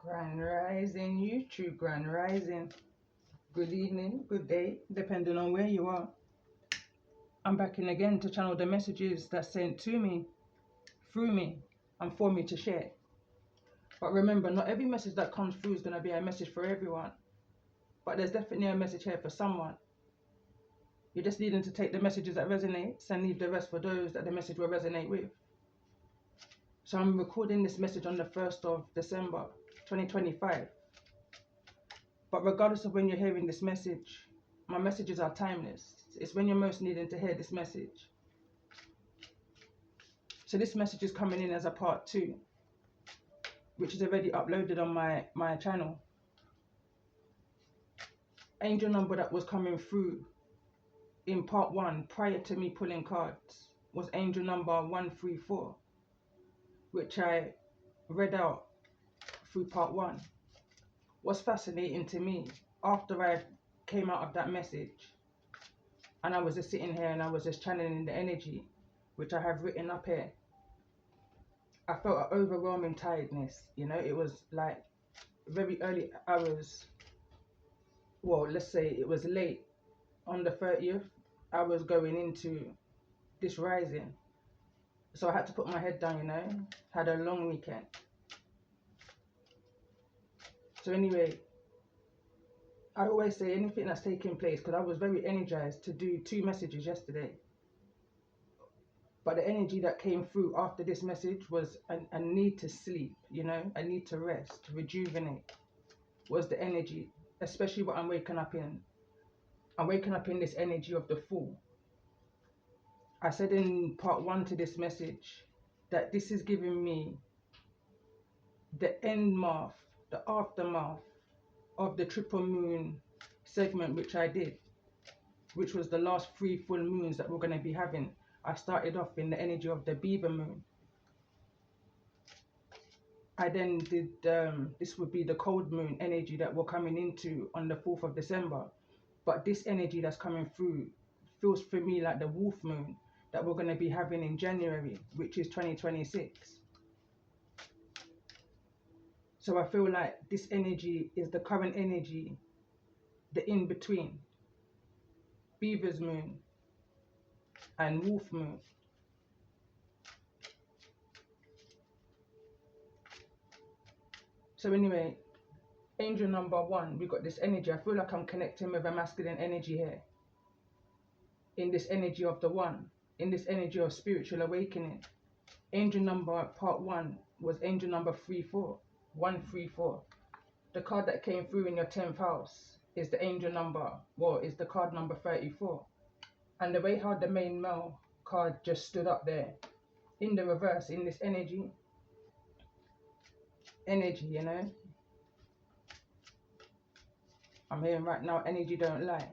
Grand Rising YouTube, Grand Rising. Good evening, good day, depending on where you are. I'm back in again to channel the messages that's sent to me, through me, and for me to share. But remember, not every message that comes through is going to be a message for everyone. But there's definitely a message here for someone. You're just needing to take the messages that resonate and leave the rest for those that the message will resonate with. So I'm recording this message on the 1st of December, 2025. But regardless of when you're hearing this message, my messages are timeless. It's when you're most needing to hear this message. So this message is coming in as a part 2, which is already uploaded on my channel. Angel number that was coming through in part 1 prior to me pulling cards was angel number 134, which I read out through part 1. What's fascinating to me, after I came out of that message and I was just sitting here and I was just channeling the energy, which I have written up here, I felt an overwhelming tiredness. You know, it was like very early hours. Well, let's say it was late on the 30th. I was going into this rising. So I had to put my head down, you know, had a long weekend. So anyway, I always say anything that's taking place, because I was very energized to do 2 messages yesterday. But the energy that came through after this message was a need to sleep, you know, a need to rest, to rejuvenate, was the energy, especially what I'm waking up in. I'm waking up in this energy of the Fool. I said in part 1 to this message that this is giving me the the aftermath of the triple moon segment which I did, which was the last 3 full moons that we're going to be having. I started off in the energy of the Beaver moon. I then did, this would be the cold moon energy that we're coming into on the 4th of December. But this energy that's coming through feels for me like the wolf moon that we're going to be having in January, which is 2026. So I feel like this energy is the current energy, the in-between, Beaver's moon and wolf moon. So anyway, angel number 1, we got this energy. I feel like I'm connecting with a masculine energy here. In this energy of the 1, in this energy of spiritual awakening. Angel number part 1 was angel number 34, 134. The card that came through in your 10th house is the angel number, well, is the card number 34. And the way how the main male card just stood up there, in the reverse, in this energy, you know. I'm hearing right now, energy don't lie.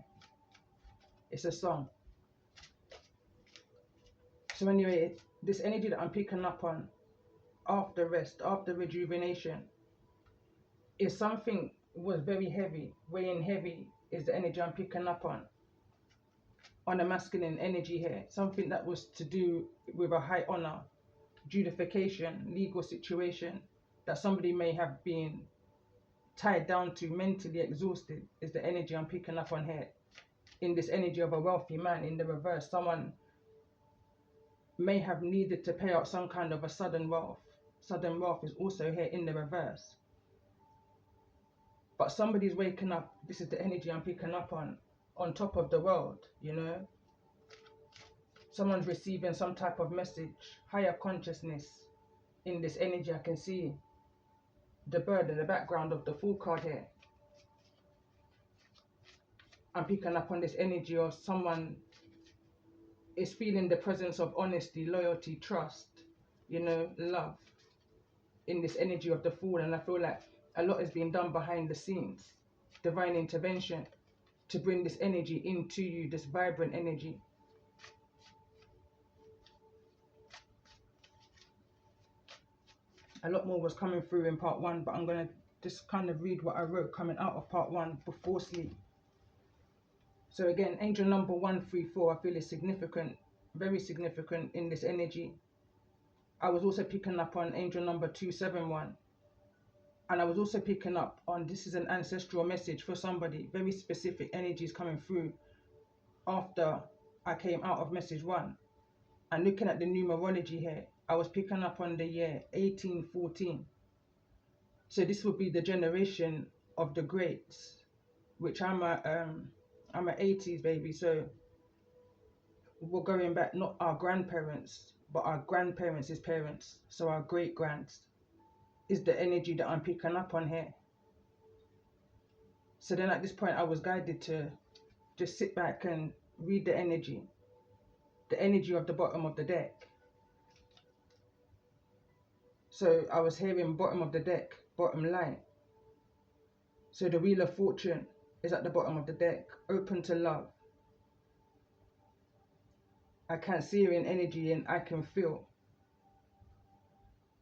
It's a song. So anyway, this energy that I'm picking up on after rest, after rejuvenation, is something was very heavy, weighing heavy is the energy I'm picking up on the masculine energy here. Something that was to do with a high honor, judification, legal situation that somebody may have been tied down to, mentally exhausted, is the energy I'm picking up on here. In this energy of a wealthy man in the reverse, someone may have needed to pay out some kind of a sudden wealth. Sudden wealth is also here in the reverse. But somebody's waking up, this is the energy I'm picking up on top of the world, you know. Someone's receiving some type of message, higher consciousness in this energy. I can see the bird in the background of the Fool card here. I'm picking up on this energy of someone is feeling the presence of honesty, loyalty, trust, you know, love in this energy of the Fool. And I feel like a lot is being done behind the scenes, divine intervention to bring this energy into you, this vibrant energy. A lot more was coming through in part 1, but I'm going to just kind of read what I wrote coming out of part 1 before sleep. So again, angel number 134, I feel is significant, very significant in this energy. I was also picking up on angel number 271. And I was also picking up on, this is an ancestral message for somebody, very specific energies coming through after I came out of message 1. And looking at the numerology here, I was picking up on the year 1814. So this would be the generation of the greats, which I'm a 80s baby. So we're going back, not our grandparents, but our grandparents' parents. So our great grands is the energy that I'm picking up on here. So then at this point, I was guided to just sit back and read the energy of the bottom of the deck. So I was hearing bottom of the deck, bottom line. So the Wheel of Fortune is at the bottom of the deck, open to love. I can see her in energy and I can feel.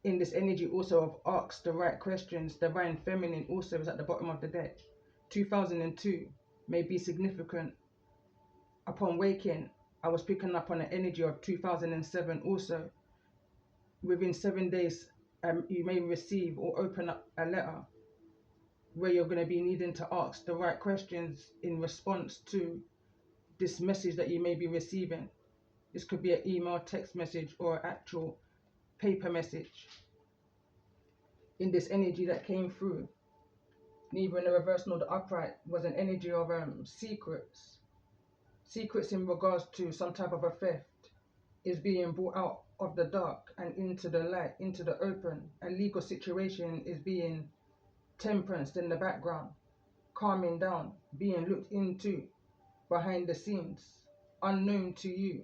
In this energy also of ask the right questions, divine feminine also is at the bottom of the deck. 2002 may be significant. Upon waking, I was picking up on the energy of 2007 also. Within 7 days, you may receive or open up a letter where you're going to be needing to ask the right questions in response to this message that you may be receiving. This could be an email, text message, or an actual paper message. In this energy that came through, neither in the reverse nor the upright, was an energy of secrets. Secrets in regards to some type of a theft is being brought out of the dark and into the light, into the open. A legal situation is being temperanced in the background, calming down, being looked into behind the scenes, unknown to you.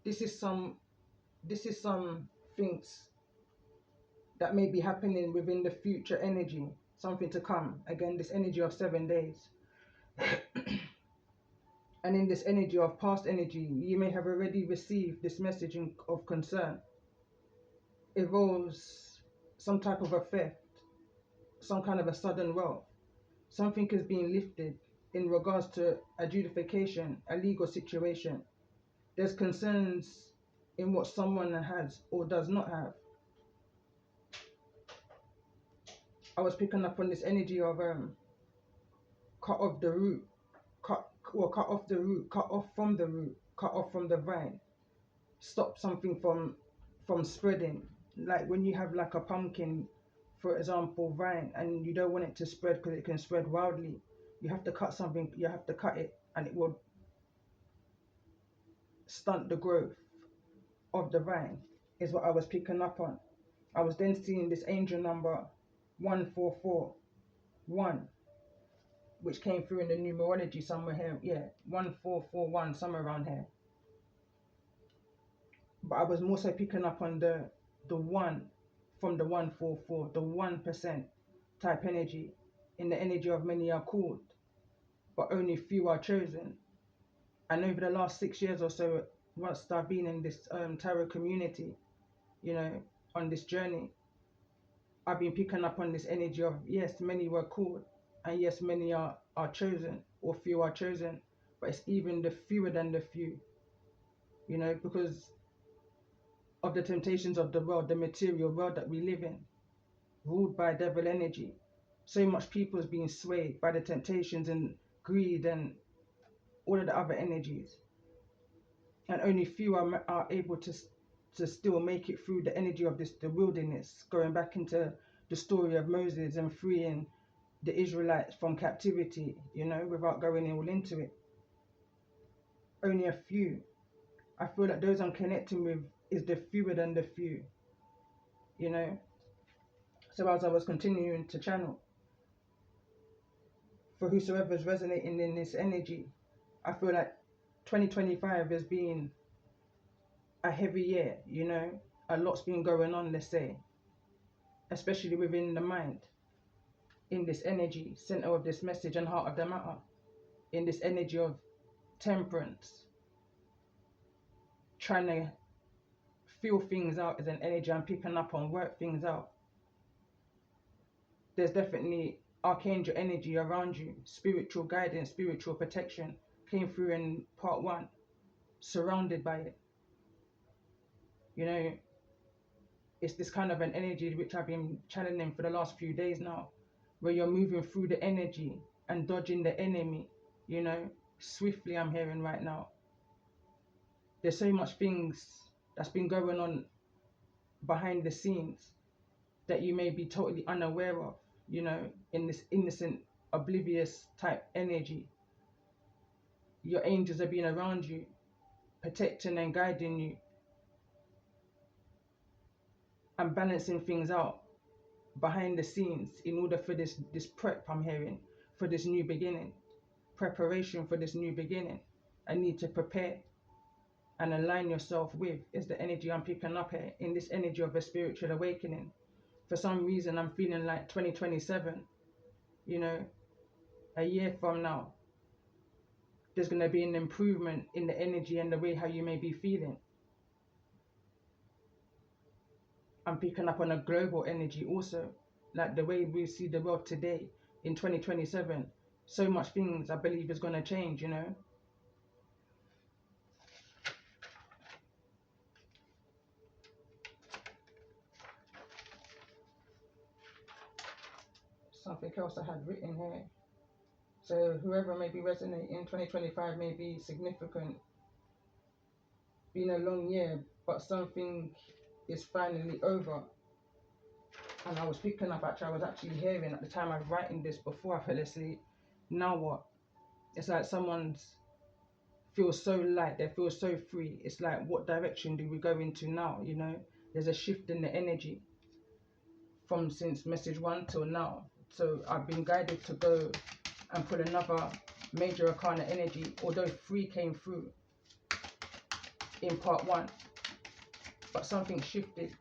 This is some things that may be happening within the future energy, something to come. Again, this energy of 7 days. And in this energy of past energy, you may have already received this message of concern. It involves some type of a theft, some kind of a sudden wealth. Something is being lifted in regards to adjudication, a legal situation. There's concerns in what someone has or does not have. I was picking up on this energy of cut off the root, cut off the root, cut off from the root, cut off from the vine, stop something from spreading. Like when you have like a pumpkin, for example, vine, and you don't want it to spread because it can spread wildly, you have to cut something, you have to cut it, and it will stunt the growth of the vine, is what I was picking up on. I was then seeing this angel number 1441, which came through in the numerology somewhere here. Yeah, 1441, somewhere around here. But I was more so picking up on the one from the 144, the 1% type energy. In the energy of many are called, but only few are chosen. And over the last 6 years or so, once I've been in this tarot community, you know, on this journey, I've been picking up on this energy of, yes, many were called, and yes, many are chosen, or few are chosen, but it's even the fewer than the few, you know, because of the temptations of the world, the material world that we live in, ruled by devil energy. So much people is being swayed by the temptations and greed and all of the other energies, and only few are able to still make it through the energy of the wilderness, going back into the story of Moses and freeing the Israelites from captivity, you know, without going all into it. Only a few. I feel like those I'm connecting with is the fewer than the few, you know. So as I was continuing to channel, for whosoever is resonating in this energy, I feel like 2025 has been a heavy year, you know. A lot's been going on, let's say, especially within the mind, in this energy, center of this message and heart of the matter, in this energy of temperance, trying to feel things out as an energy I'm picking up on, work things out. There's definitely archangel energy around you, spiritual guidance, spiritual protection came through in part 1, surrounded by it. You know, it's this kind of an energy which I've been channeling for the last few days now, where you're moving through the energy and dodging the enemy, you know, swiftly. I'm hearing right now. There's so much things that's been going on behind the scenes that you may be totally unaware of, you know, in this innocent, oblivious type energy. Your angels are being around you, protecting and guiding you, and balancing things out behind the scenes in order for this prep. I'm hearing, for this new beginning, preparation for this new beginning. I need to prepare and align yourself with is the energy I'm picking up here, in this energy of a spiritual awakening. For some reason, I'm feeling like 2027, you know, a year from now, there's going to be an improvement in the energy and the way how you may be feeling. I'm picking up on a global energy also, like the way we see the world today in 2027. So much things I believe is going to change, you know. Something else I had written here. So whoever may be resonating, 2025 may be significant, been a long year, but something is finally over. And I was picking up, actually, I was actually hearing at the time I was writing this before I fell asleep. Now what? It's like someone's feels so light, they feel so free. It's like, what direction do we go into now? You know, there's a shift in the energy from since message 1 till now. So I've been guided to go and pull another major arcana energy, although 3 came through in part 1, but something shifted,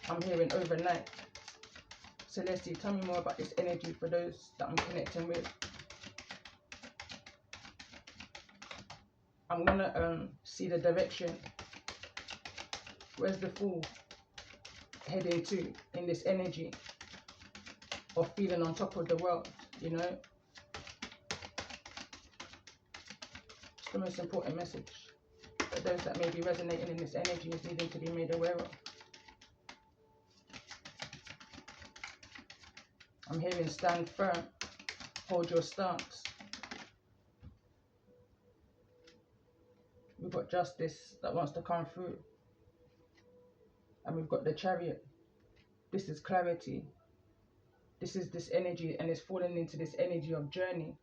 I'm hearing, overnight. So let's see, tell me more about this energy for those that I'm connecting with. I'm gonna see the direction. Where's the Fool heading to in this energy of feeling on top of the world, you know? It's the most important message that those that may be resonating in this energy is needing to be made aware of. I'm hearing stand firm, hold your stance. We've got Justice that wants to come through. And we've got the Chariot. This is clarity. This is this energy, and it's falling into this energy of journey.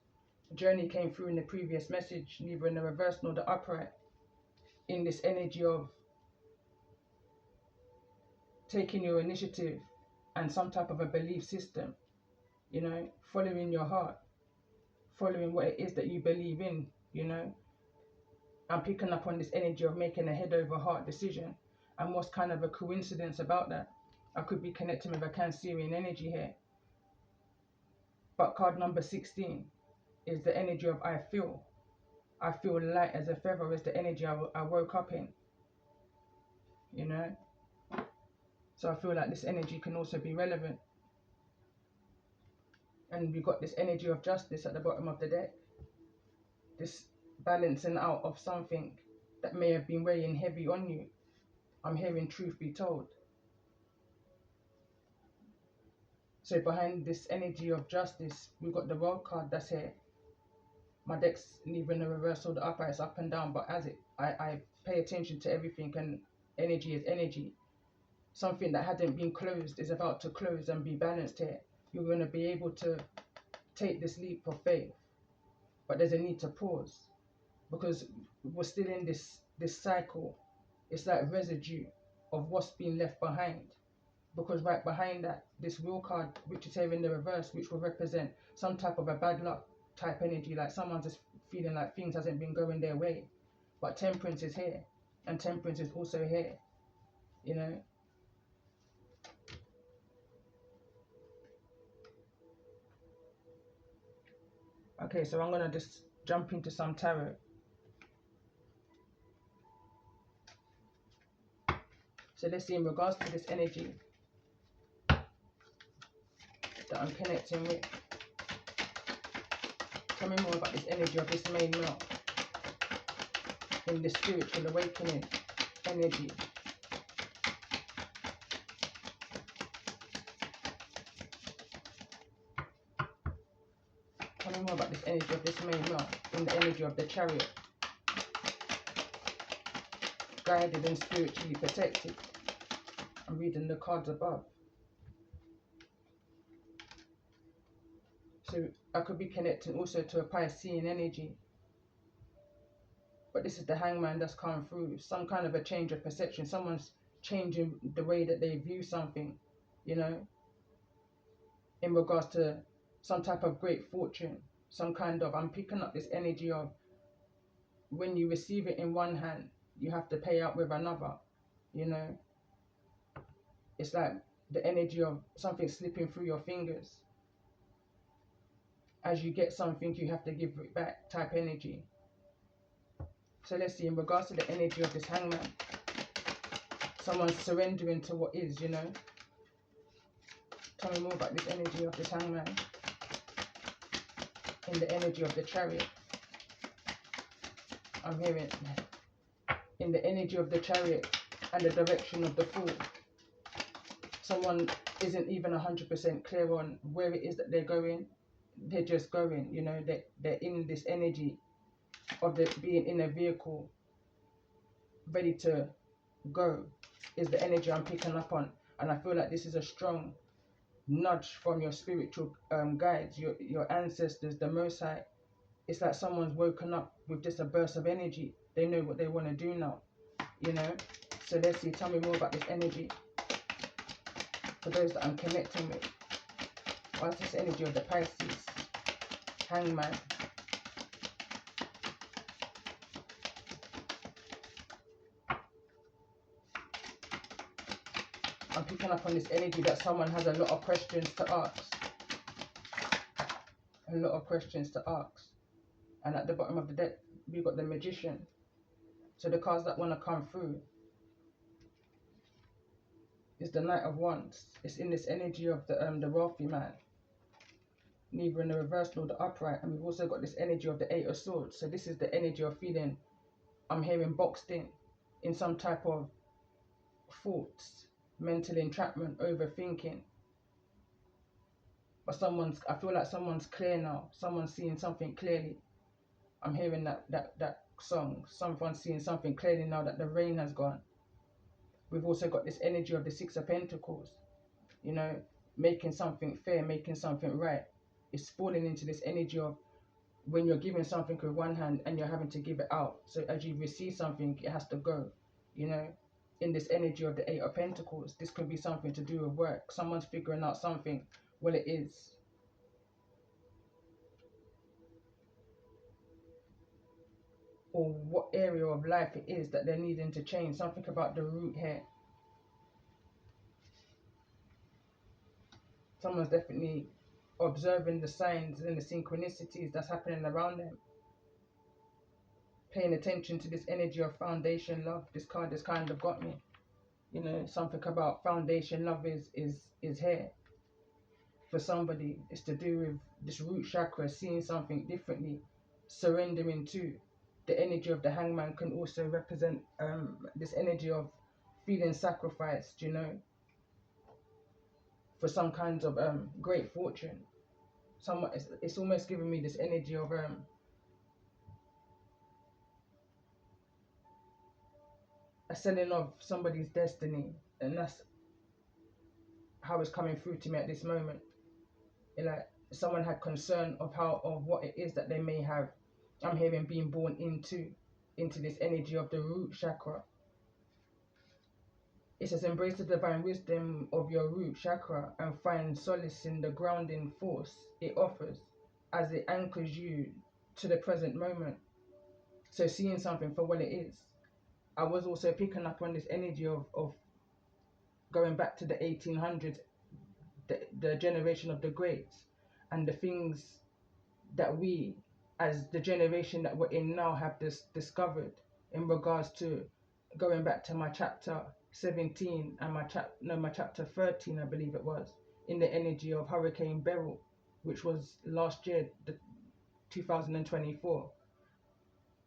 Journey came through in the previous message, neither in the reverse nor the upright. In this energy of taking your initiative and some type of a belief system, you know, following your heart, following what it is that you believe in, you know. I'm picking up on this energy of making a head over heart decision. And what's kind of a coincidence about that? I could be connecting with a Cancerian energy here. But card number 16 is the energy of I feel. I feel light as a feather is the energy I woke up in, you know. So I feel like this energy can also be relevant. And we got this energy of Justice at the bottom of the deck. This balancing out of something that may have been weighing heavy on you. I'm hearing truth be told. So behind this energy of Justice, we've got the World card that's here. My deck's neither in the reverse or the upright, it's up and down, but as I pay attention to everything, and energy is energy. Something that hadn't been closed is about to close and be balanced here. You're going to be able to take this leap of faith, but there's a need to pause, because we're still in this cycle. It's like residue of what's been left behind, because right behind that, this Wheel card, which is here in the reverse, which will represent some type of a bad luck type energy, like someone's just feeling like things hasn't been going their way. But Temperance is here, and Temperance is also here, you know. Okay, so I'm gonna just jump into some tarot. So let's see, in regards to this energy that I'm connecting with, tell me more about this energy of this main male in the spiritual awakening energy. Tell me more about this energy of this male in the energy of the Chariot. Guided and spiritually protected. I'm reading the cards above. So I could be connecting also to a Piscean energy. But this is the Hangman that's come through. Some kind of a change of perception. Someone's changing the way that they view something, you know, in regards to some type of great fortune. Some kind of, I'm picking up this energy of when you receive it in one hand, you have to pay out with another, you know. It's like the energy of something slipping through your fingers. As you get something, you have to give it back type energy. So let's see, in regards to the energy of this Hangman, someone's surrendering to what is, you know. Tell me more about this energy of this Hangman in the energy of the Chariot. I'm hearing in the energy of the Chariot and the direction of the Fool. Someone isn't even 100% clear on where it is that they're going. They're just going, you know. They're in this energy of being in a vehicle, ready to go, is the energy I'm picking up on. And I feel like this is a strong nudge from your spiritual guides, your ancestors, the Most High. It's like someone's woken up with just a burst of energy. They know what they want to do now, you know. So let's see, tell me more about this energy for those that I'm connecting with. What's this energy of the Pisces Hangman? I'm picking up on this energy that someone has a lot of questions to ask. A lot of questions to ask. And at the bottom of the deck, we've got the Magician. So the cards that want to come through is the Knight of Wands. It's in this energy of the wealthy man. Neither in the reverse nor the upright. And we've also got this energy of the Eight of Swords. So this is the energy of feeling, I'm hearing, boxed in some type of thoughts, mental entrapment, overthinking. But I feel like someone's clear now. Someone's seeing something clearly. I'm hearing that song. Someone's seeing something clearly now that the rain has gone. We've also got this energy of the Six of Pentacles. You know, making something fair, making something right. It's falling into this energy of when you're giving something with one hand and you're having to give it out. So as you receive something, it has to go, you know. In this energy of the Eight of Pentacles, this could be something to do with work. Someone's figuring out something. Well, it is. Or what area of life it is that they're needing to change. Something about the root here. Someone's definitely observing the signs and the synchronicities that's happening around them. Paying attention to this energy of foundation love. This card has kind of got me. You know, something about foundation love is here. For somebody, it's to do with this root chakra, seeing something differently, surrendering to. The energy of the Hangman can also represent this energy of feeling sacrificed, you know, for some kinds of great fortune. It's almost giving me this energy of a selling of somebody's destiny, and that's how it's coming through to me at this moment. Like someone had concern of what it is that they may have. I'm hearing being born into this energy of the root chakra. It says, embrace the divine wisdom of your root chakra and find solace in the grounding force it offers as it anchors you to the present moment. So seeing something for what it is. I was also picking up on this energy of going back to the 1800s, the generation of the greats, and the things that we, as the generation that we're in now, have discovered in regards to going back to my chapter 17 and my chapter 13, I believe it was, in the energy of Hurricane Beryl, which was last year, 2024.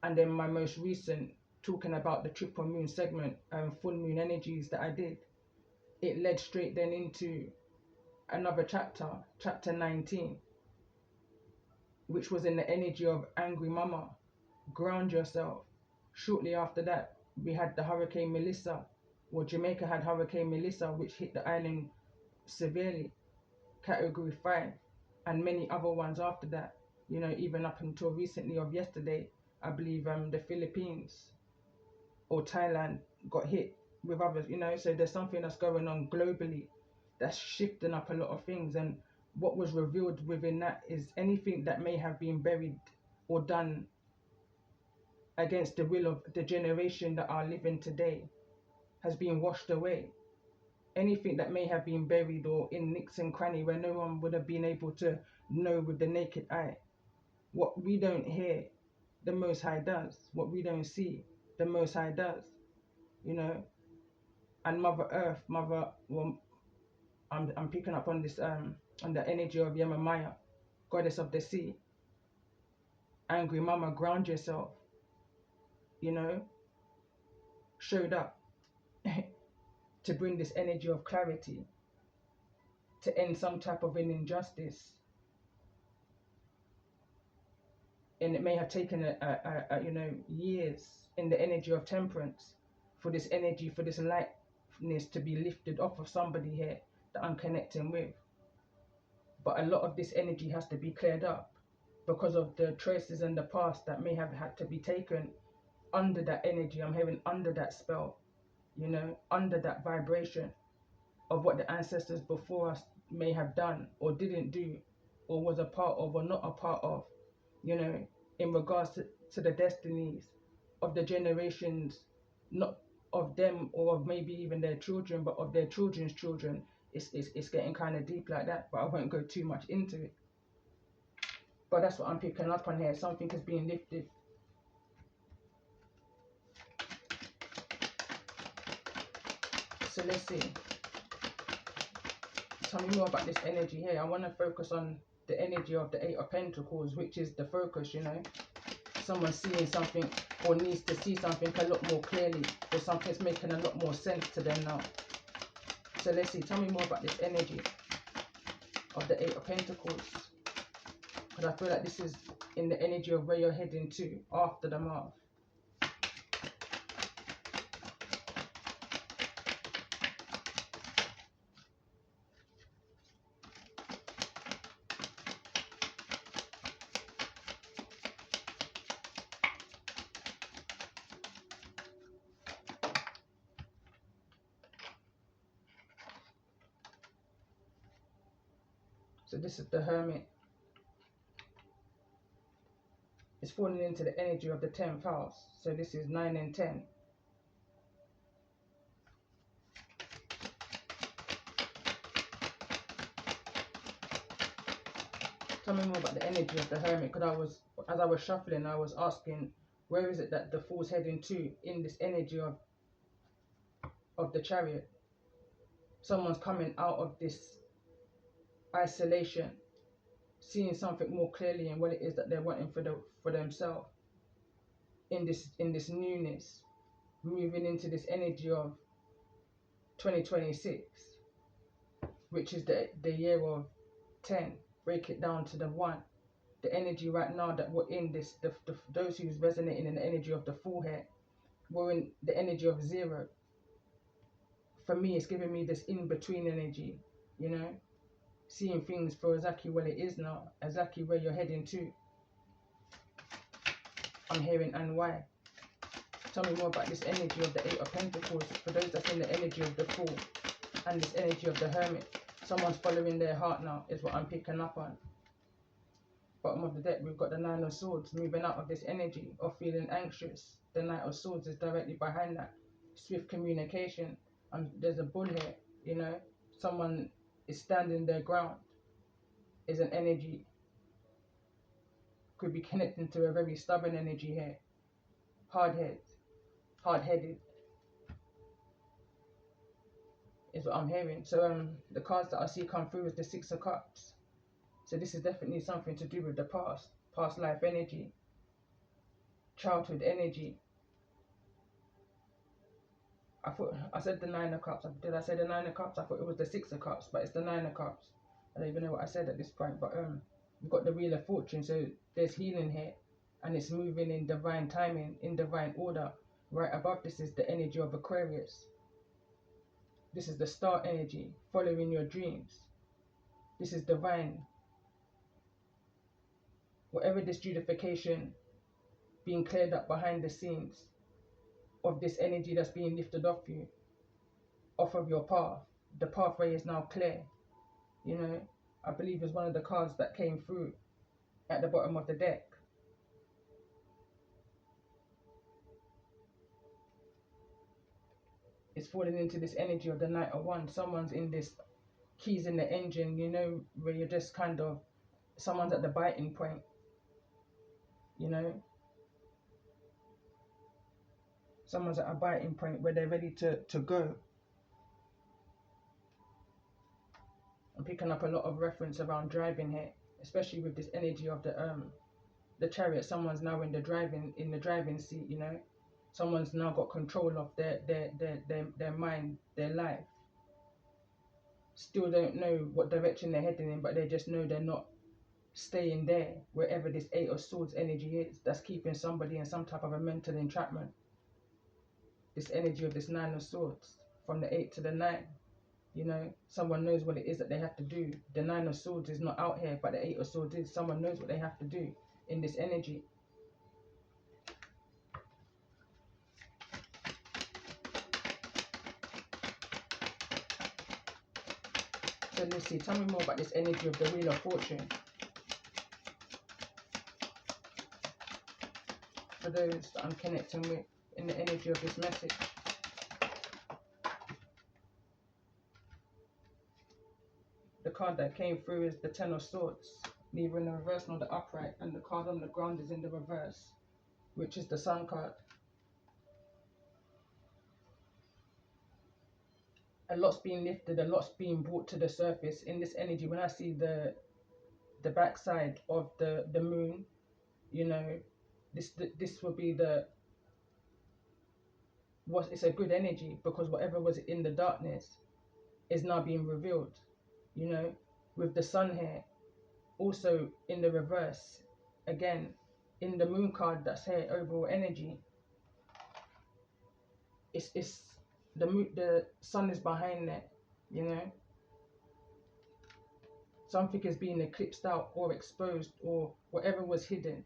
And then my most recent, talking about the triple moon segment and full moon energies that I did, it led straight then into another chapter, chapter 19, which was in the energy of angry mama. Ground yourself. Shortly after that, we had the Hurricane Melissa, or Jamaica had Hurricane Melissa, which hit the island severely, category 5, and many other ones after that. You know, even up until recently of yesterday, I believe the Philippines or Thailand got hit with others, you know. So there's something that's going on globally that's shifting up a lot of things. And what was revealed within that is anything that may have been buried or done against the will of the generation that are living today has been washed away. Anything that may have been buried or in nooks and cranny where no one would have been able to know with the naked eye. What we don't hear, the Most High does. What we don't see, the Most High does. You know, and Mother Earth, well, I'm picking up on this on the energy of Yemamaya, goddess of the sea. Angry Mama, ground yourself. You know, showed up to bring this energy of clarity, to end some type of an injustice. And it may have taken you know, years in the energy of temperance for this energy, for this lightness to be lifted off of somebody here that I'm connecting with. But a lot of this energy has to be cleared up because of the choices in the past that may have had to be taken under that energy. I'm hearing under that spell, you know, under that vibration of what the ancestors before us may have done or didn't do, or was a part of or not a part of, you know, in regards to the destinies of the generations, not of them or of maybe even their children, but of their children's children. It's getting kind of deep like that, but I won't go too much into it. But that's what I'm picking up on here. Something is being lifted. So let's see. Tell me more about this energy here. I want to focus on the energy of the Eight of Pentacles, which is the focus, you know. Someone seeing something or needs to see something a lot more clearly, or something's making a lot more sense to them now. So let's see. Tell me more about this energy of the Eight of Pentacles. Because I feel like this is in the energy of where you're heading to after the Marv. So this is the Hermit. It's falling into the energy of the 10th house. So this is 9 and 10. Tell me more about the energy of the Hermit, because as I was shuffling, I was asking, where is it that the Fool's heading to in this energy of the Chariot? Someone's coming out of this isolation, seeing something more clearly in what it is that they're wanting for themselves. In this newness, moving into this energy of 2026, which is the year of 10. Break it down to the 1. The energy right now that we're in this, those who's resonating in the energy of the Fool here, we're in the energy of 0. For me, it's giving me this in-between energy, you know, seeing things for exactly what it is now, exactly where you're heading to. I'm hearing and why. Tell me more about this energy of the 8 of Pentacles, for those that's in the energy of the Fool and this energy of the Hermit. Someone's following their heart now, is what I'm picking up on. Bottom of the deck, we've got the 9 of Swords, moving out of this energy of feeling anxious. The Knight of Swords is directly behind that. Swift communication. There's a bull here, you know. Someone is standing their ground. Is an energy. Could be connecting to a very stubborn energy here. Hard-headed. Is what I'm hearing. So the cards that I see come through is the 6 of Cups. So this is definitely something to do with the past life energy, childhood energy. I said the 9 of Cups. Did I say the 9 of Cups? I thought it was the 6 of Cups, but it's the 9 of Cups. I don't even know what I said at this point, but We've got the Wheel of Fortune, so there's healing here, and it's moving in divine timing, in divine order. Right above this is the energy of Aquarius. This is the star energy, following your dreams. This is divine. Whatever this justification being cleared up behind the scenes of this energy that's being lifted off you, off of your path, the pathway is now clear. You know, I believe is one of the cards that came through at the bottom of the deck. It's falling into this energy of the Knight of Wands. Someone's in this keys in the engine, you know, where you're just kind of, someone's at the biting point, you know. Someone's at a biting point where they're ready to go. I'm picking up a lot of reference around driving here, especially with this energy of the Chariot. Someone's now in the driving seat, you know. Someone's now got control of their mind, their life. Still don't know what direction they're heading in, but they just know they're not staying there, wherever this Eight of Swords energy is, that's keeping somebody in some type of a mental entrapment. This energy of this Nine of Swords, from the 8 to the 9, you know, someone knows what it is that they have to do. The Nine of Swords is not out here, but the Eight of Swords is. Someone knows what they have to do in this energy. So let's see, tell me more about this energy of the Wheel of Fortune. For those that I'm connecting with in the energy of this message. The card that came through is the Ten of Swords, neither in the reverse nor the upright, and the card on the ground is in the reverse, which is the Sun card. A lot's being lifted, a lot's being brought to the surface in this energy. When I see the backside of the moon, you know, this will be it's a good energy, because whatever was in the darkness is now being revealed, you know, with the sun here also in the reverse. Again, in the moon card that's here, overall energy, it's the sun is behind there, you know. Something is being eclipsed out or exposed, or whatever was hidden.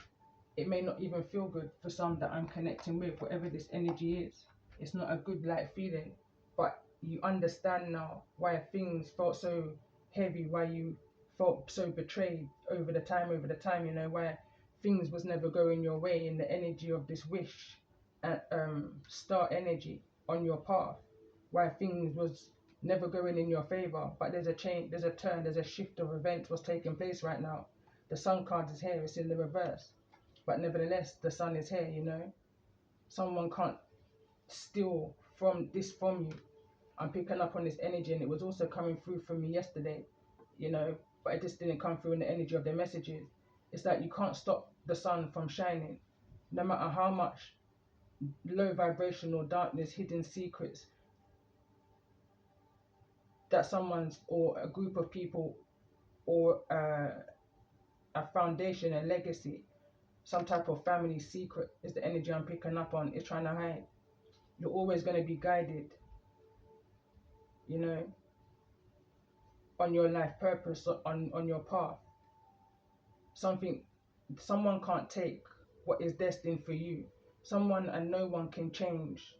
It may not even feel good for some that I'm connecting with, whatever this energy is. It's not a good like feeling, but you understand now why things felt so heavy, why you felt so betrayed over the time, you know, why things was never going your way in the energy of this wish and star energy on your path, why things was never going in your favor. But there's a change, there's a turn, there's a shift of events was taking place right now. The Sun card is here, it's in the reverse, but nevertheless the sun is here, you know. Someone can't steal from you. I'm picking up on this energy, and it was also coming through for me yesterday, you know, but it just didn't come through in the energy of the messages. It's like you can't stop the sun from shining, no matter how much low vibrational darkness, hidden secrets that someone's, or a group of people, or a foundation, a legacy, some type of family secret is the energy I'm picking up on, is trying to hide. You're always going to be guided, you know, on your life purpose, on your path. Someone can't take what is destined for you. Someone and no one can change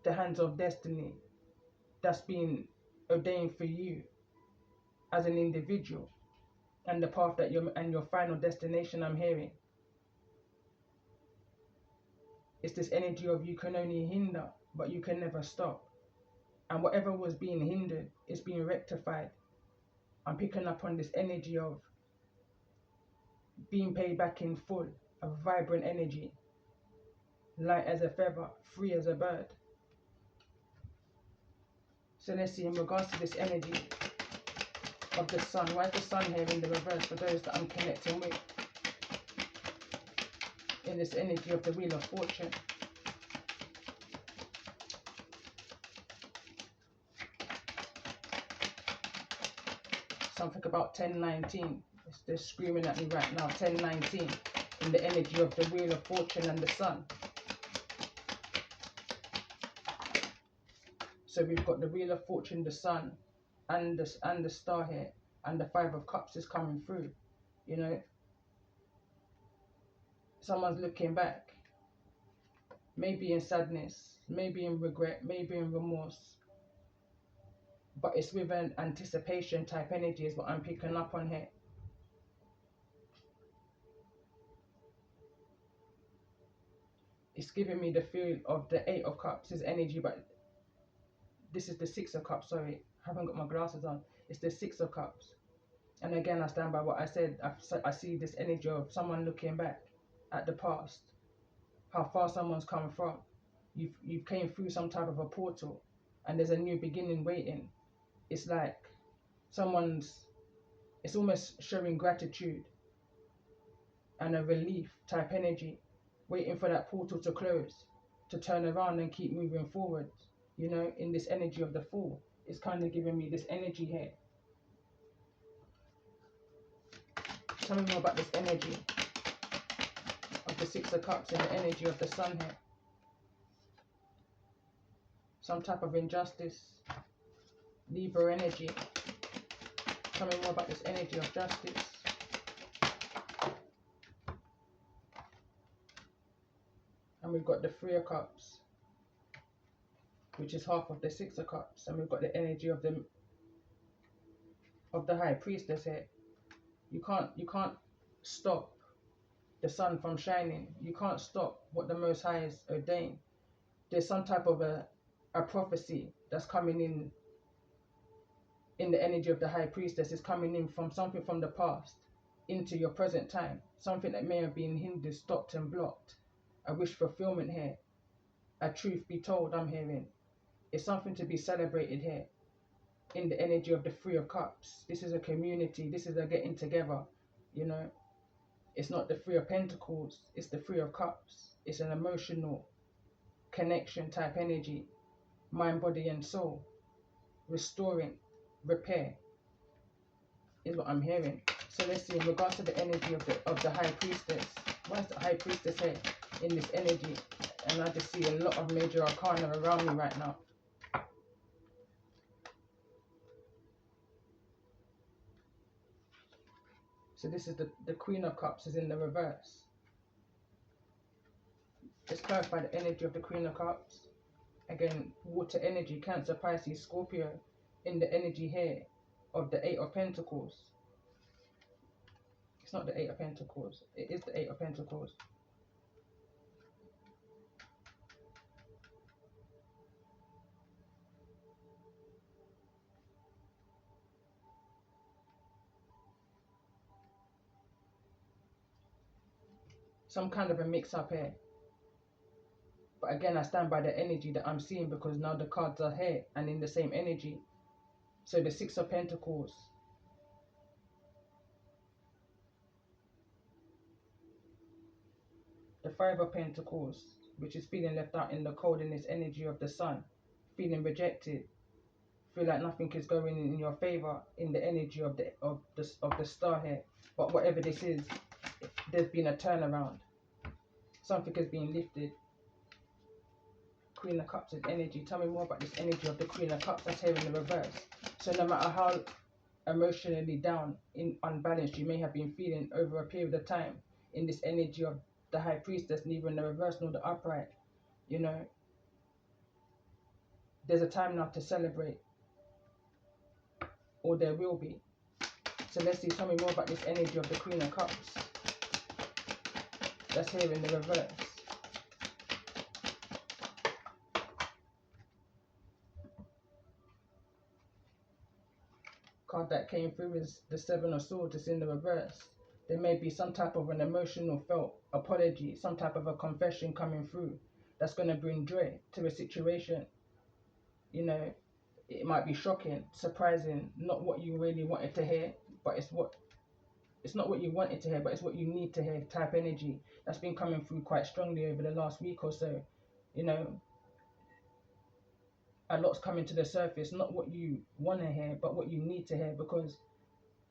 the hands of destiny that's been ordained for you as an individual, and the path that your final destination I'm hearing. It's this energy of you can only hinder, but you can never stop. And whatever was being hindered is being rectified. I'm picking up on this energy of being paid back in full, a vibrant energy, light as a feather, free as a bird. So let's see, in regards to this energy of the sun, why is the sun here in the reverse for those that I'm connecting with? In this energy of the Wheel of Fortune. Something about 1019. They're screaming at me right now. 1019 in the energy of the Wheel of Fortune and the Sun. So we've got the Wheel of Fortune, the Sun, and the Star here, and the Five of Cups is coming through. You know, someone's looking back, maybe in sadness, maybe in regret, maybe in remorse, but it's with an anticipation type energy is what I'm picking up on here. It's giving me the feel of the Eight of Cups is energy, but this is the Six of Cups. Sorry, I haven't got my glasses on. It's the Six of Cups. And again, I stand by what I said. I see this energy of someone looking back at the past, how far someone's come from. You've came through some type of a portal, and there's a new beginning waiting. It's like it's almost showing gratitude and a relief type energy, waiting for that portal to close, to turn around and keep moving forward. You know, in this energy of the Fool, it's kind of giving me this energy here. Tell me more about this energy of the Six of Cups and the energy of the Sun here. Some type of injustice. Libra energy. Tell me more about this energy of justice. And we've got the Three of Cups, which is half of the Six of Cups. And we've got the energy of the High Priestess here. You can't stop the sun from shining. You can't stop what the Most High has ordained. There's some type of a prophecy that's coming in the energy of the High Priestess. Is coming in from something from the past into your present time. Something that may have been hindered, stopped and blocked. A wish fulfillment here. A truth be told, I'm hearing. It's something to be celebrated here. In the energy of the Three of Cups. This is a community. This is a getting together. You know, it's not the Three of Pentacles. It's the Three of Cups. It's an emotional connection type energy. Mind, body and soul. Restoring. Repair. Is what I'm hearing. So let's see in regards to the energy of the High Priestess. Why is the High Priestess here in this energy? And I just see a lot of major arcana around me right now. So this is the Queen of Cups is in the reverse. Let's clarify the energy of the Queen of Cups. Again, water energy, Cancer, Pisces, Scorpio, in the energy here of the Eight of Pentacles. It's not the Eight of Pentacles. It is the Eight of Pentacles. Some kind of a mix-up here. But again, I stand by the energy that I'm seeing because now the cards are here and in the same energy. So the Six of Pentacles. The Five of Pentacles, which is feeling left out in the cold in this energy of the Sun. Feeling rejected. Feel like nothing is going in your favor in the energy of the Star here. But whatever this is, there's been a turnaround. Something has been lifted. Queen of Cups is energy. Tell me more about this energy of the Queen of Cups that's here in the reverse. So no matter how emotionally down, unbalanced you may have been feeling over a period of time in this energy of the High Priestess, neither in the reverse nor the upright, you know, there's a time now to celebrate, or there will be. So let's see, tell me more about this energy of the Queen of Cups that's here in the reverse. Card that came through is the Seven of Swords. It's in the reverse. There may be some type of an emotional felt apology, some type of a confession coming through that's going to bring joy to a situation. You know, it might be shocking, surprising, not what you really wanted to hear, but it's not what you wanted to hear, but it's what you need to hear type energy that's been coming through quite strongly over the last week or so. You know, a lot's coming to the surface, not what you want to hear, but what you need to hear, because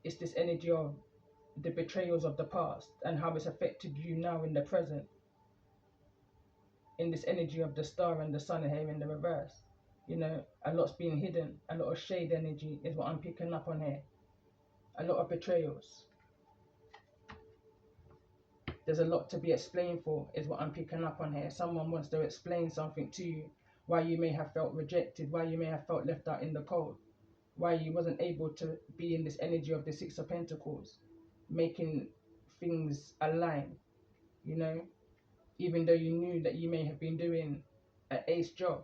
it's this energy of the betrayals of the past and how it's affected you now in the present, in this energy of the star and the sun here in the reverse. You know, a lot's being hidden, a lot of shade energy is what I'm picking up on here. A lot of betrayals. There's a lot to be explained for, is what I'm picking up on here. Someone wants to explain something to you, why you may have felt rejected, why you may have felt left out in the cold, why you wasn't able to be in this energy of the Six of Pentacles, making things align, you know, even though you knew that you may have been doing an ace job.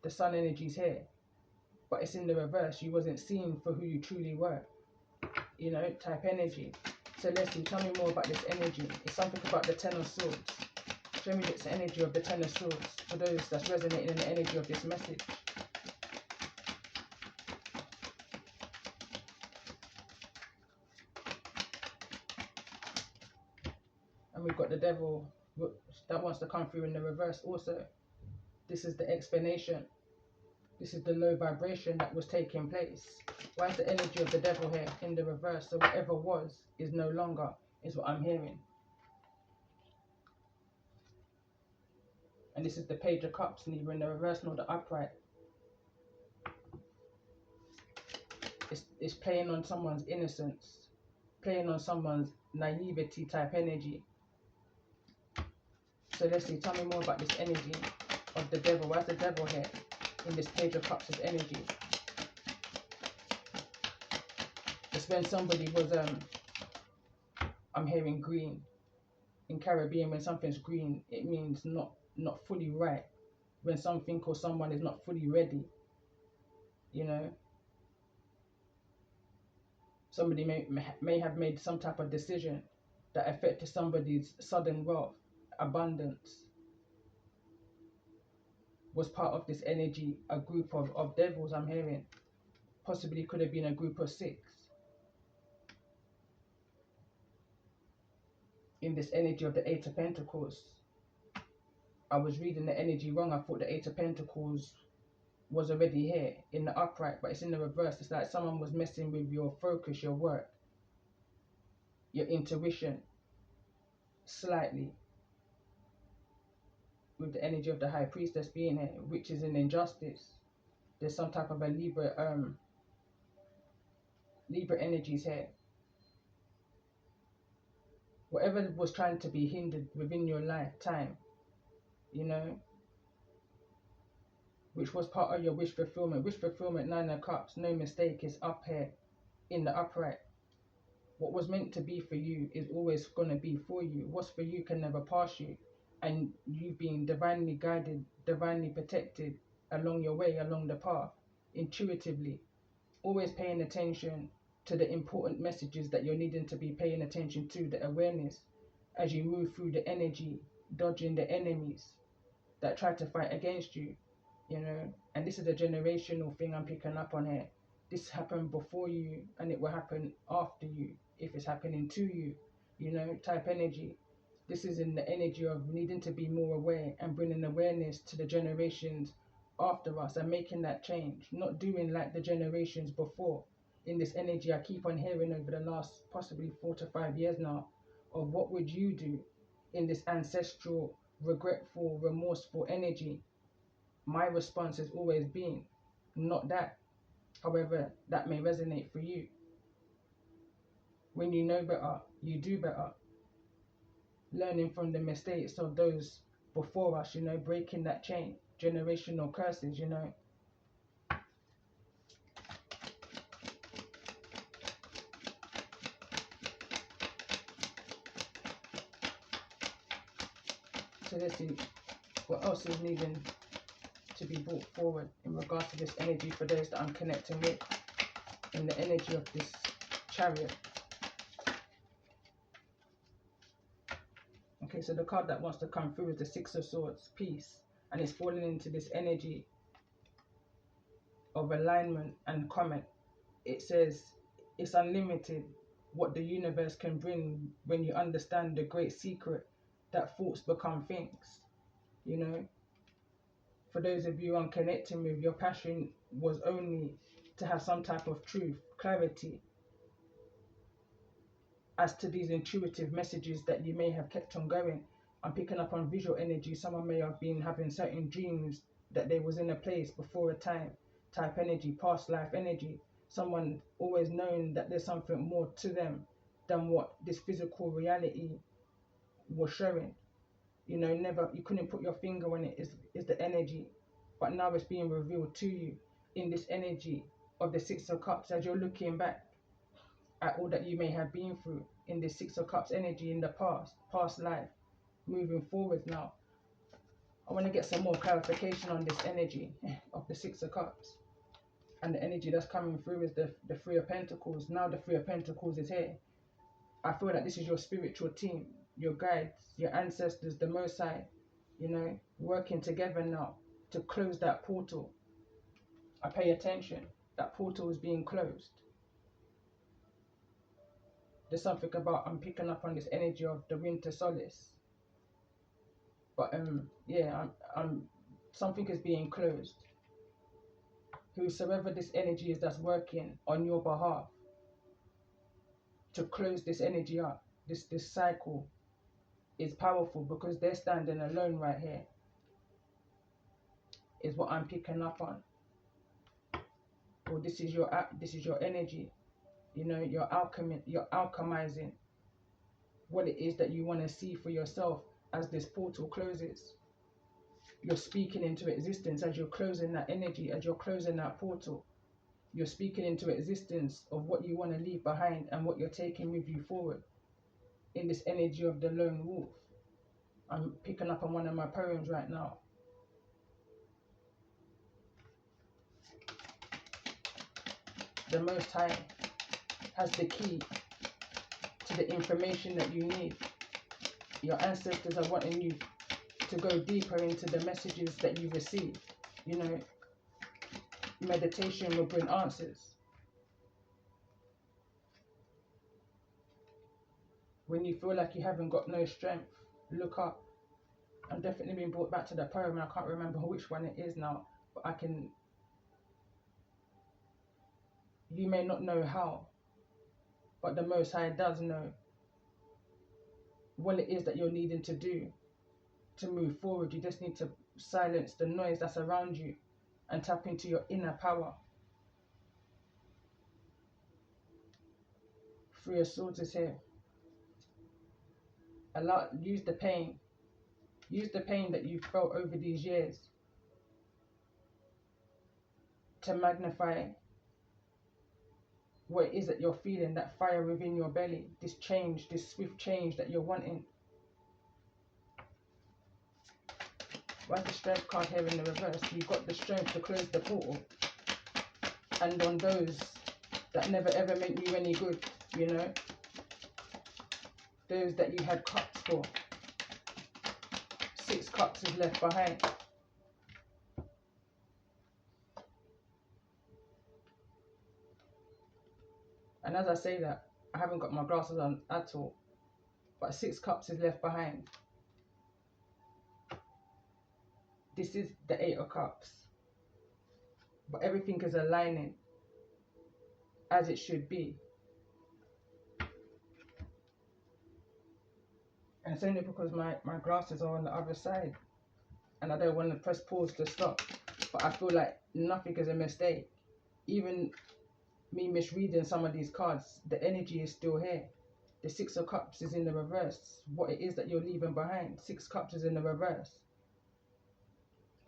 The sun energy's here, but it's in the reverse. You wasn't seen for who you truly were, you know, type energy. So Leslie, tell me more about this energy. It's something about the Ten of Swords. Show me this energy of the Ten of Swords for those that's resonating in the energy of this message. And we've got the Devil that wants to come through in the reverse also. This is the explanation. This is the low vibration that was taking place. Why is the energy of the Devil here in the reverse? So whatever was is no longer, is what I'm hearing. And this is the Page of Cups, neither in the reverse nor the upright. It's playing on someone's innocence, playing on someone's naivety type energy. So let's see, tell me more about this energy of the Devil. Why is the Devil here in this Page of Cups' energy? It's when somebody was, I'm hearing green. In Caribbean, when something's green, it means not fully right. When something or someone is not fully ready, you know. Somebody may have made some type of decision that affected somebody's sudden wealth, abundance. Was part of this energy a group of devils I'm hearing? Possibly could have been a group of 6. In this energy of the Eight of Pentacles. I was reading the energy wrong. I thought the Eight of Pentacles was already here in the upright, but it's in the reverse. It's like someone was messing with your focus, your work, your intuition, slightly. With the energy of the High Priestess being here, which is an injustice. There's some type of a Libra energies here. Whatever was trying to be hindered within your lifetime, you know, which was part of your wish fulfillment. Wish fulfillment, Nine of Cups, no mistake, is up here in the upright. What was meant to be for you is always going to be for you. What's for you can never pass you. And you've been divinely guided, divinely protected along your way, along the path, intuitively. Always paying attention to the important messages that you're needing to be paying attention to, the awareness as you move through the energy, dodging the enemies that try to fight against you, you know. And this is a generational thing I'm picking up on here. This happened before you and it will happen after you, if it's happening to you, you know, type energy. This is in the energy of needing to be more aware and bringing awareness to the generations after us and making that change, not doing like the generations before. In this energy I keep on hearing over the last possibly 4 to 5 years now, of what would you do in this ancestral, regretful, remorseful energy. My response has always been, not that. However, that may resonate for you. When you know better, you do better. Learning from the mistakes of those before us, you know, breaking that chain, generational curses, you know. So let's see what else is needing to be brought forward in regards to this energy for those that I'm connecting with, in the energy of this Chariot. Okay, so the card that wants to come through is the Six of Swords, peace, and it's falling into this energy of alignment and comment. It says it's unlimited what the universe can bring when you understand the great secret that thoughts become things, you know. For those of you I'm connecting with, your passion was only to have some type of truth, clarity, as to these intuitive messages that you may have kept on going. I'm picking up on visual energy. Someone may have been having certain dreams that they was in a place before a time, type energy, past life energy. Someone always known that there's something more to them than what this physical reality was showing. You know, never, you couldn't put your finger on it, is the energy, but now it's being revealed to you in this energy of the Six of Cups, as you're looking back at all that you may have been through in this Six of Cups energy in the past life, moving forward now. I want to get some more clarification on this energy of the Six of Cups. And the energy that's coming through is the Three of Pentacles. Now the Three of Pentacles is here. I feel that this is your spiritual team, your guides, your ancestors, the Most High, you know, working together now to close that portal. I pay attention. That portal is being closed. There's something about, I'm picking up on this energy of the winter solace. But yeah, I'm something is being closed. Whosoever this energy is that's working on your behalf to close this energy up, this cycle, is powerful, because they're standing alone right here, is what I'm picking up on. Or this is your energy. You know, you're alchemizing what it is that you want to see for yourself as this portal closes. You're speaking into existence as you're closing that energy, as you're closing that portal. You're speaking into existence of what you want to leave behind and what you're taking with you forward in this energy of the lone wolf. I'm picking up on one of my poems right now. The Most High has the key to the information that you need. Your ancestors are wanting you to go deeper into the messages that you receive. You know, meditation will bring answers. When you feel like you haven't got no strength, look up. I'm definitely being brought back to the poem, and I can't remember which one it is now, but you may not know how, but the Most High does know what it is that you're needing to do to move forward. You just need to silence the noise that's around you and tap into your inner power. Three of Swords is here. Use the pain. Use the pain that you've felt over these years to magnify what it is that you're feeling, that fire within your belly, this change, this swift change that you're wanting. Why's the Strength card here in the reverse? You've got the strength to close the portal. And on those that never ever meant you any good, you know, those that you had cups for. 6 cups is left behind. And as I say that, I haven't got my glasses on at all, but 6 cups is left behind. This is the 8 of Cups, but everything is aligning as it should be. And it's only because my glasses are on the other side and I don't want to press pause to stop, but I feel like nothing is a mistake. Even me misreading some of these cards, the energy is still here. The 6 of Cups is in the reverse. What it is that you're leaving behind, 6 cups is in the reverse.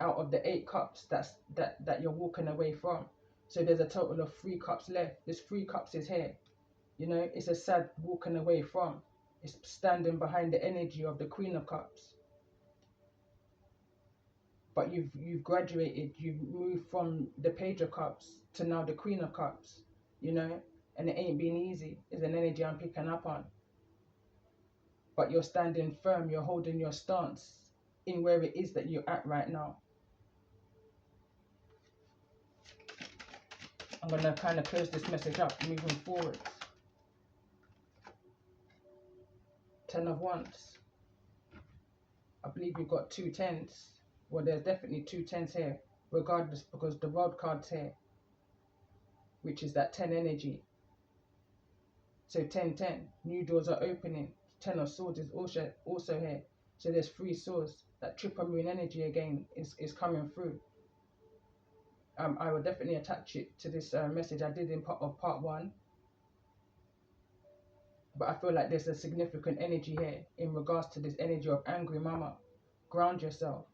Out of the 8 cups that you're walking away from. So there's a total of 3 cups left. This 3 cups is here. You know, it's a sad walking away from. It's standing behind the energy of the Queen of Cups. But you've graduated, you've moved from the Page of Cups to now the Queen of Cups, you know, and it ain't been easy. It's an energy I'm picking up on. But you're standing firm, you're holding your stance in where it is that you're at right now. I'm going to kind of close this message up moving forward. 10 of Wands. I believe we've got 2 10s. Well, there's definitely 2 10s here, regardless, because the World card's here, which is that 10 energy. So 10-10, new doors are opening. 10 of swords is also here. So there's 3 swords. That triple moon energy again is coming through. I will definitely attach it to this message I did in part 1. But I feel like there's a significant energy here in regards to this energy of angry mama. Ground yourself.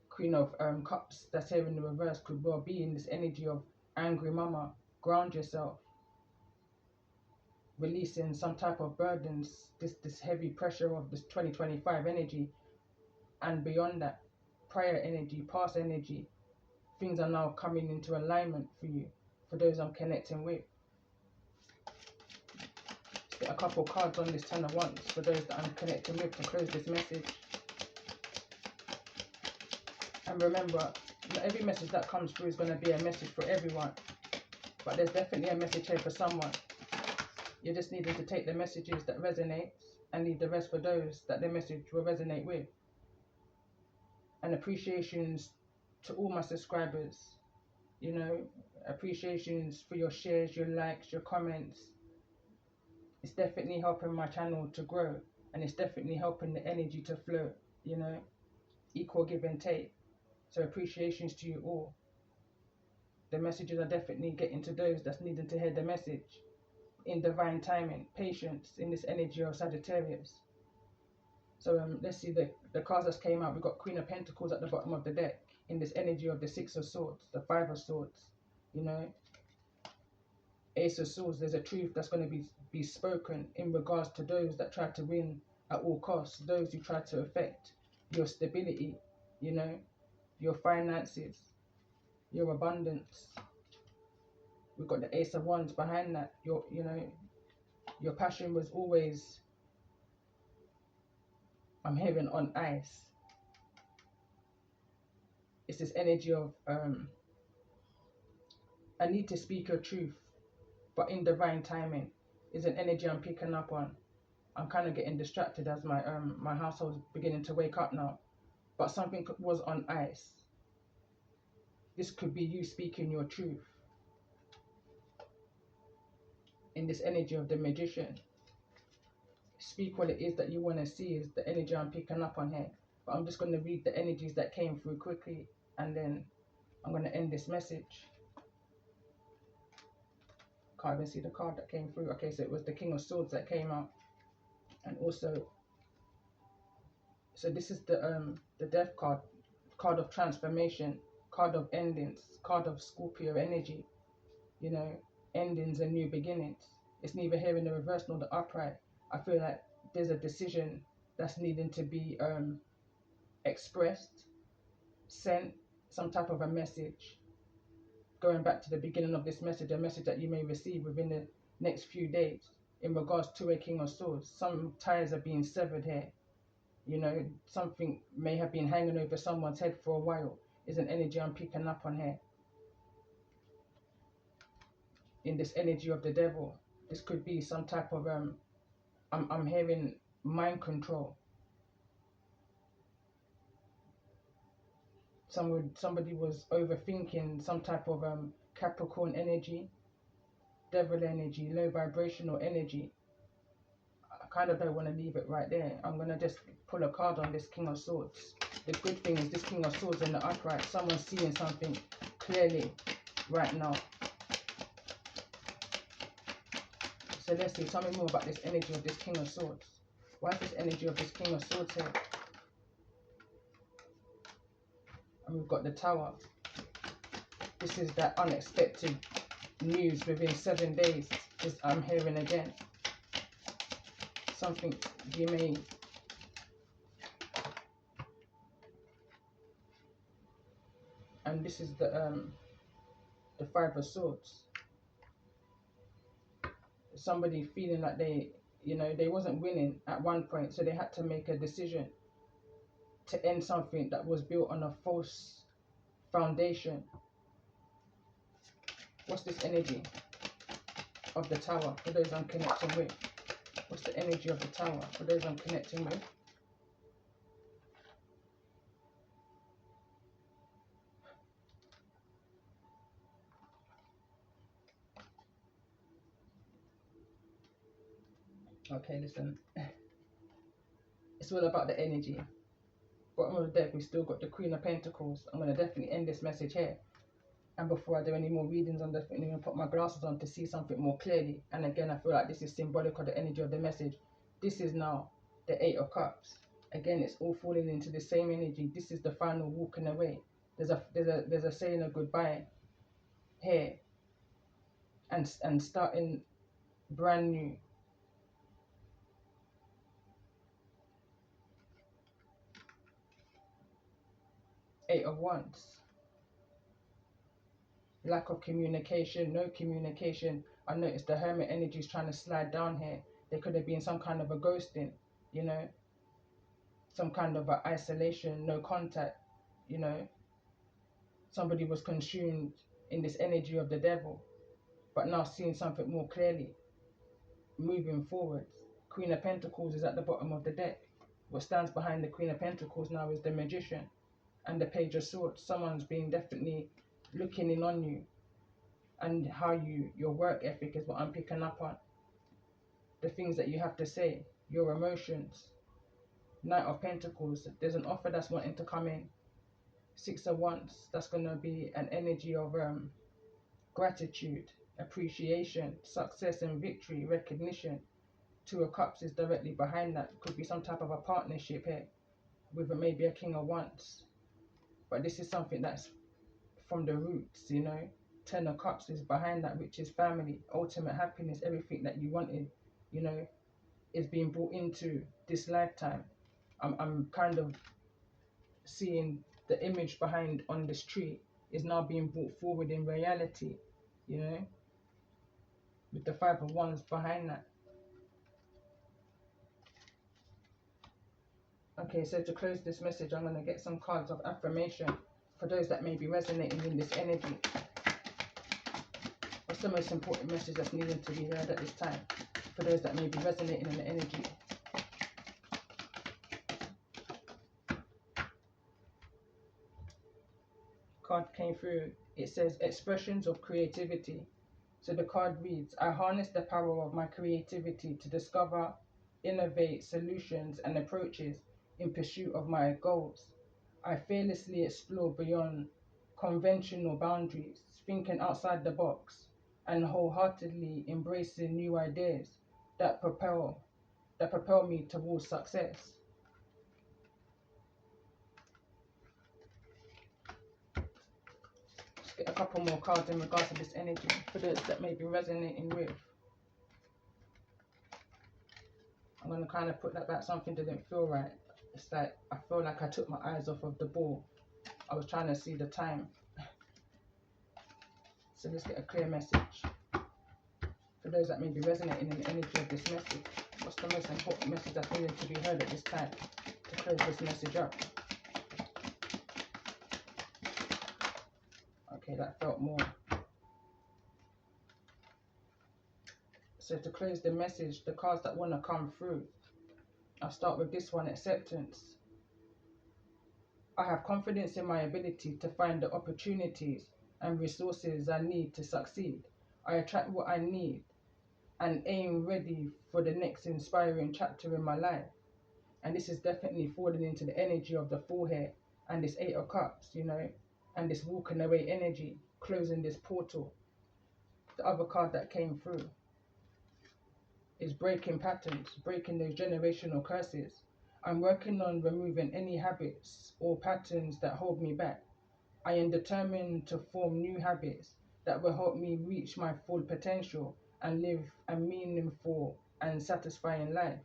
Queen of Cups that's here in the reverse could well be in this energy of angry mama. Ground yourself. Releasing some type of burdens, this heavy pressure of this 2025 energy, and beyond that, prior energy, past energy. Things are now coming into alignment for you, for those I'm connecting with. Let's get a couple cards on this 10 of Wands for those that I'm connecting with to close this message. And remember, not every message that comes through is going to be a message for everyone, but there's definitely a message here for someone. You're just needing to take the messages that resonate and leave the rest for those that the message will resonate with. And appreciations to all my subscribers, you know, appreciations for your shares, your likes, your comments. It's definitely helping my channel to grow, and it's definitely helping the energy to flow, you know, equal give and take. So appreciations to you all. The messages are definitely getting to those that's needing to hear the message. In divine timing, patience in this energy of Sagittarius. So let's see the cards that came out. We've got Queen of Pentacles at the bottom of the deck in this energy of the 6 of Swords, the 5 of Swords, you know. Ace of Swords, there's a truth that's going to be spoken in regards to those that try to win at all costs, those who try to affect your stability, you know, your finances, your abundance. We've got the Ace of Wands behind that. Your passion was always, I'm hearing, on ice. It's this energy of I need to speak your truth, but in divine timing is an energy I'm picking up on. I'm kind of getting distracted as my my household's beginning to wake up now, but something was on ice. This could be you speaking your truth in this energy of the Magician. Speak what it is that you want to see is the energy I'm picking up on here. But I'm just going to read the energies that came through quickly, and then I'm going to end this message. Can't even see the card that came through. Okay, so it was the King of Swords that came out, and also, so this is the Death card, card of transformation, card of endings, card of Scorpio energy. You know, endings and new beginnings. It's neither here in the reverse nor the upright. I feel like there's a decision that's needing to be expressed, sent, some type of a message. Going back to the beginning of this message, a message that you may receive within the next few days in regards to a King of Swords. Some ties are being severed here. You know, something may have been hanging over someone's head for a while. Is an energy I'm picking up on here. In this energy of the devil, this could be some type of I'm hearing mind control. Somebody was overthinking some type of Capricorn energy, devil energy, low vibrational energy. I kind of don't want to leave it right there. I'm going to just pull a card on this King of Swords. The good thing is this King of Swords in the upright. Someone's seeing something clearly right now. So let's see, tell me more about this energy of this King of Swords. Why is this energy of this King of Swords here? And we've got the Tower. This is that unexpected news within 7 days. I'm hearing again. Something you may... And this is the 5 of Swords. Somebody feeling like they wasn't winning at one point, so they had to make a decision to end something that was built on a false foundation. What's this energy of the Tower for those I'm connecting with? What's the energy of the Tower for those I'm connecting with? Okay, listen. It's all about the energy. Bottom of the deck, we still got the Queen of Pentacles. I'm going to definitely end this message here. And before I do any more readings, I'm definitely going to put my glasses on to see something more clearly. And again, I feel like this is symbolic of the energy of the message. This is now the Eight of Cups. Again, it's all falling into the same energy. This is the final walking away. There's a saying of goodbye here, and starting brand new. Eight of Wands. Lack of communication, no communication. I noticed the Hermit energy is trying to slide down here. There could have been some kind of a ghosting, you know, some kind of a isolation, no contact, you know. Somebody was consumed in this energy of the devil, but now seeing something more clearly, moving forward. Queen of Pentacles is at the bottom of the deck. What stands behind the Queen of Pentacles now is the Magician and the Page of Swords. Someone's been definitely looking in on you, and how your work ethic is what I'm picking up on. The things that you have to say, your emotions. Knight of Pentacles, there's an offer that's wanting to come in. Six of Wands, that's going to be an energy of gratitude, appreciation, success and victory, recognition. Two of Cups is directly behind that. Could be some type of a partnership here with maybe a King of Wands. But this is something that's from the roots, you know. Ten of Cups is behind that, which is family, ultimate happiness, everything that you wanted, you know, is being brought into this lifetime. I'm kind of seeing the image behind on this tree is now being brought forward in reality, you know, with the Five of Wands behind that. Okay, so to close this message, I'm going to get some cards of affirmation for those that may be resonating in this energy. What's the most important message that's needed to be heard at this time for those that may be resonating in the energy? Card came through. It says expressions of creativity. So the card reads, I harness the power of my creativity to discover, innovate solutions and approaches in pursuit of my goals. I fearlessly explore beyond conventional boundaries, thinking outside the box, and wholeheartedly embracing new ideas that propel me towards success. Let's get a couple more cards in regards to this energy for those that may be resonating with. I'm going to kind of put that back. Something didn't feel right. It's like I feel like I took my eyes off of the ball. I was trying to see the time. So let's get a clear message for those that may be resonating in the energy of this message. What's the most important message that's needed to be heard at this time to close this message up? Okay, that felt more. So to close the message, the cards that want to come through, I'll start with this one, acceptance. I have confidence in my ability to find the opportunities and resources I need to succeed. I attract what I need and aim ready for the next inspiring chapter in my life. And this is definitely falling into the energy of the Fool here and this Eight of Cups, you know, and this walking away energy, closing this portal. The other card that came through is breaking patterns, breaking those generational curses. I'm working on removing any habits or patterns that hold me back. I am determined to form new habits that will help me reach my full potential and live a meaningful and satisfying life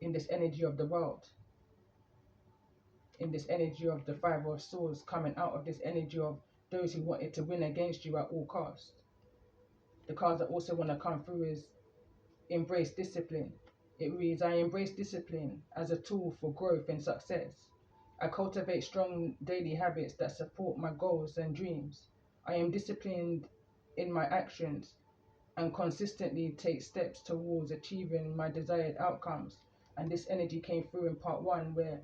in this energy of the world, in this energy of the Five of Swords, coming out of this energy of those who wanted to win against you at all costs. The cards that also want to come through is embrace discipline. It reads, I embrace discipline as a tool for growth and success. I cultivate strong daily habits that support my goals and dreams. I am disciplined in my actions and consistently take steps towards achieving my desired outcomes. And this energy came through in part one, where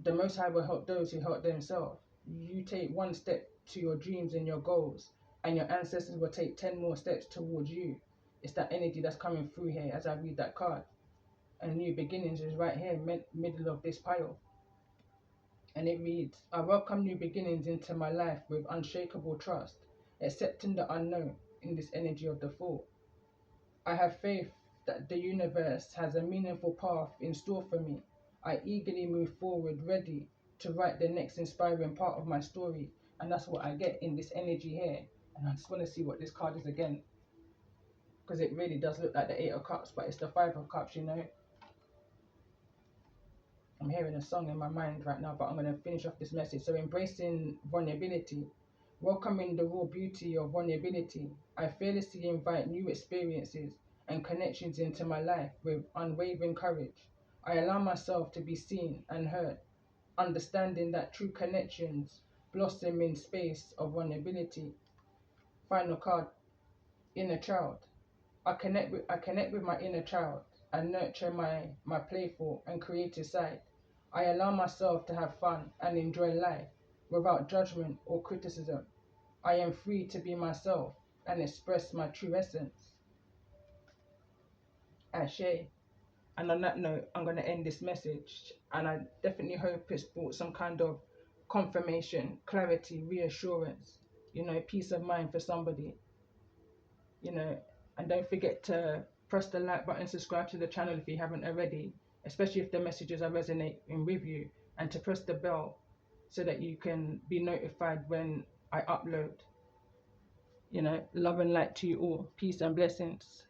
the Most High will help those who help themselves. You take one step to your dreams and your goals, and your ancestors will take 10 more steps towards you. It's that energy that's coming through here as I read that card. And new beginnings is right here, middle of this pile. And it reads, I welcome new beginnings into my life with unshakable trust, accepting the unknown in this energy of the Fool. I have faith that the universe has a meaningful path in store for me. I eagerly move forward, ready to write the next inspiring part of my story. And that's what I get in this energy here. And I just want to see what this card is again, because it really does look like the Eight of Cups, but it's the Five of Cups, you know. I'm hearing a song in my mind right now, but I'm going to finish off this message. So, embracing vulnerability, welcoming the raw beauty of vulnerability, I fearlessly invite new experiences and connections into my life with unwavering courage. I allow myself to be seen and heard, understanding that true connections blossom in space of vulnerability. Final card, inner child. I connect with my inner child and nurture my playful and creative side. I allow myself to have fun and enjoy life without judgment or criticism. I am free to be myself and express my true essence. Ashe. And on that note, I'm going to end this message. And I definitely hope it's brought some kind of confirmation, clarity, reassurance, peace of mind for somebody. And don't forget to press the like button, subscribe to the channel if you haven't already, especially if the messages are resonating with you, and to press the bell so that you can be notified when I upload. Love and light to you all. Peace and blessings.